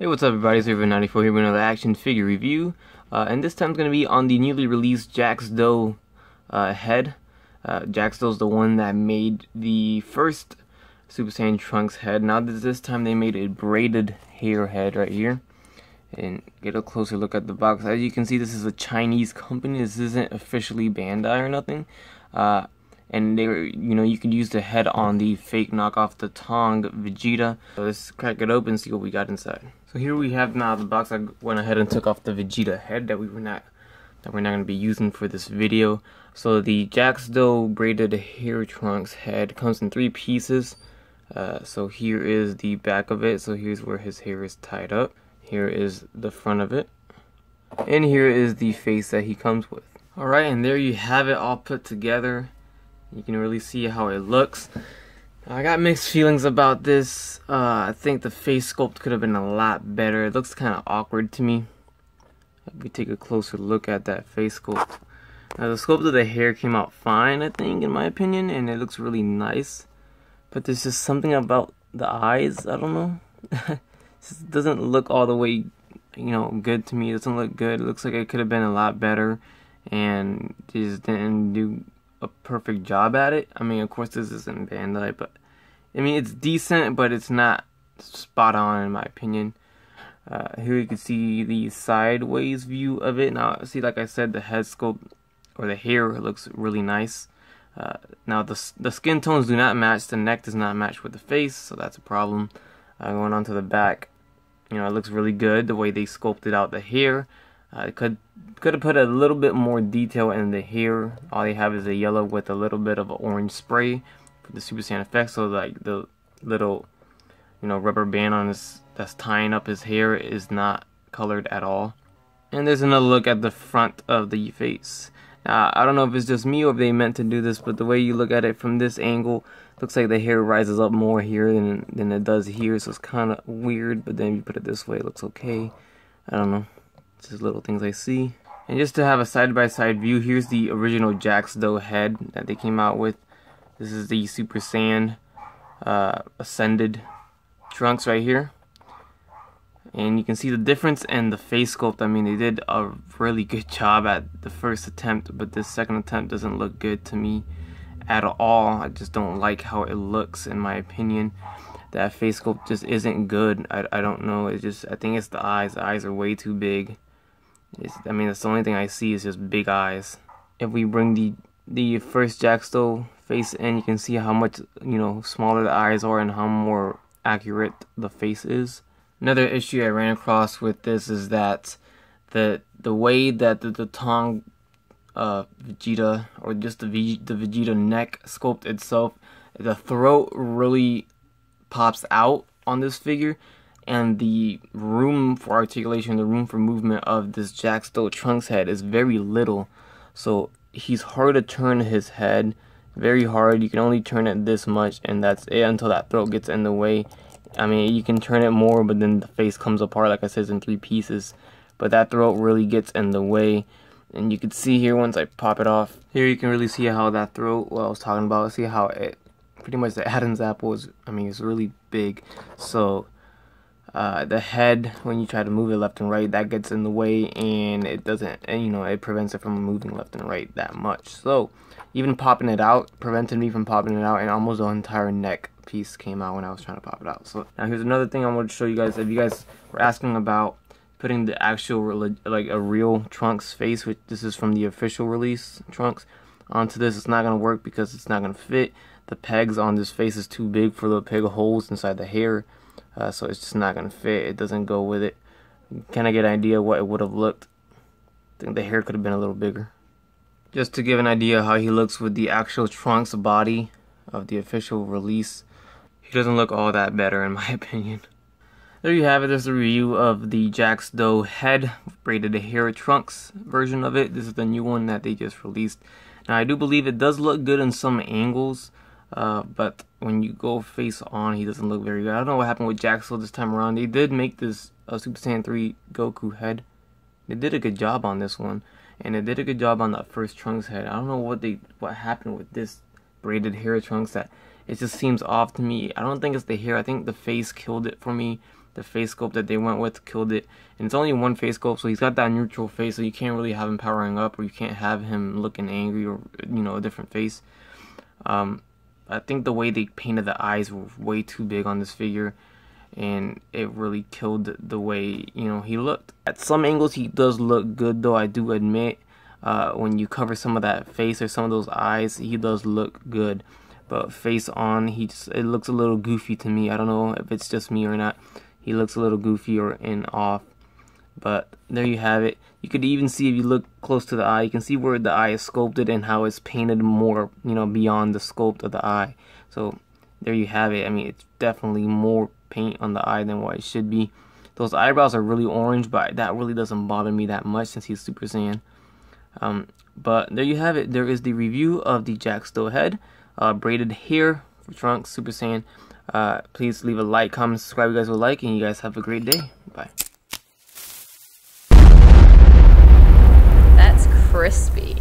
What's up everybody, Survivor94 here with another action figure review. And this time it's going to be on the newly released Jacksdo head. Jacksdo's the one that made the first Super Saiyan Trunks head. Now this time they made a braided hair head right here. And get a closer look at the box. As you can see, this is a Chinese company. This isn't officially Bandai or nothing. And they were, you could use the head on the fake knockoff, the Tong Vegeta. So let's crack it open and see what we got inside. So here we have now the box. I went ahead and took off the Vegeta head that we're not going to be using for this video. So the Jacksdo braided hair trunks head comes in 3 pieces. So here is the back of it. So here's where his hair is tied up. Here is the front of it. And here is the face that he comes with. Alright, and there you have it all put together. You can really see how it looks. I got mixed feelings about this. I think the face sculpt could have been a lot better. It looks kind of awkward to me. If we take a closer look at that face sculpt. Now the sculpt of the hair came out fine, I think, in my opinion, and it looks really nice. But there's just something about the eyes, I don't know. It just doesn't look all the way, good to me. It doesn't look good. It looks like it could have been a lot better, and they just didn't do a perfect job at it. I mean, of course this isn't Bandai, but I mean it's decent, but it's not spot on in my opinion. Here you can see the sideways view of it. Now see, like I said, the head sculpt or the hair looks really nice. Now the skin tones do not match. The neck does not match with the face, so that's a problem. Going on to the back, it looks really good the way they sculpted out the hair. Could have put a little bit more detail in the hair. All they have is a yellow with a little bit of orange spray for the Super Saiyan effect. So like the little, rubber band on his that's tying up his hair is not colored at all. And there's another look at the front of the face. Now I don't know if it's just me or if they meant to do this, but the way you look at it from this angle, looks like the hair rises up more here than it does here. So it's kind of weird. But then if you put it this way, it looks okay. I don't know. It's just little things I see. And just to have a side-by-side view, here's the original Jacksdo head that they came out with. This is the Super Saiyan Ascended Trunks right here. And you can see the difference in the face sculpt. I mean, they did a really good job at the first attempt, but this second attempt doesn't look good to me at all. I just don't like how it looks, in my opinion. That face sculpt just isn't good. I don't know. I think it's the eyes. The eyes are way too big. I mean, that's the only thing I see is just big eyes. If we bring the first Jacksdo face in, you can see how much, smaller the eyes are and how more accurate the face is. Another issue I ran across with this is that the way that the Tong Vegeta, or just the Vegeta neck sculpt itself, the throat really pops out on this figure. And the room for articulation, the room for movement of this Jacksdo Trunks head is very little. So he's hard to turn his head, very hard. You can only turn it this much, and that's it until that throat gets in the way. I mean, you can turn it more, but then the face comes apart, like I said, in 3 pieces. But that throat really gets in the way. And you can see here, once I pop it off, here you can really see how that throat, what I was talking about, see how it, pretty much the Adam's apple is, it's really big. So the head, when you try to move it left and right, that gets in the way, and it doesn't, it prevents it from moving left and right that much. So even popping it out prevented me from popping it out, and almost the entire neck piece came out when I was trying to pop it out. So now here's another thing I want to show you guys. If you guys were asking about putting the actual, like a real Trunks face, which this is from the official release Trunks, onto this, it's not going to work because it's not going to fit. The pegs on this face is too big for the peg holes inside the hair. So it's just not going to fit. It doesn't go with it. You kind of get an idea what it would have looked. I think the hair could have been a little bigger. Just to give an idea how he looks with the actual Trunks body of the official release, he doesn't look all that better in my opinion. There you have it. There's a review of the Jacksdo head braided hair Trunks version of it. This is the new one that they just released. Now I do believe it does look good in some angles. But when you go face on, he doesn't look very good. I don't know what happened with Jacksdo this time around. They did make this Super Saiyan 3 Goku head. They did a good job on this one, and they did a good job on that first Trunks head. I don't know what happened with this braided hair Trunks, that it just seems off to me. I don't think it's the hair. I think the face killed it for me. the face sculpt that they went with killed it. And it's only one face sculpt, so he's got that neutral face, so you can't really have him powering up, or you can't have him looking angry, or a different face. I think the way they painted the eyes were way too big on this figure, and it really killed the way he looked. At some angles he does look good, though, I do admit. When you cover some of that face or some of those eyes, he does look good. But face on, it looks a little goofy to me. I don't know if it's just me or not. He looks a little goofy or off. But there you have it. You could even see, if you look close to the eye, you can see where the eye is sculpted and how it's painted more, beyond the sculpt of the eye. So there you have it. I mean, it's definitely more paint on the eye than what it should be. Those eyebrows are really orange, but that really doesn't bother me that much since he's Super Saiyan. But there you have it. There is the review of the Jacksdo head. Braided hair for Trunks, Super Saiyan. Please leave a like, comment, subscribe if you guys would like, and you guys have a great day. Bye. That's crispy.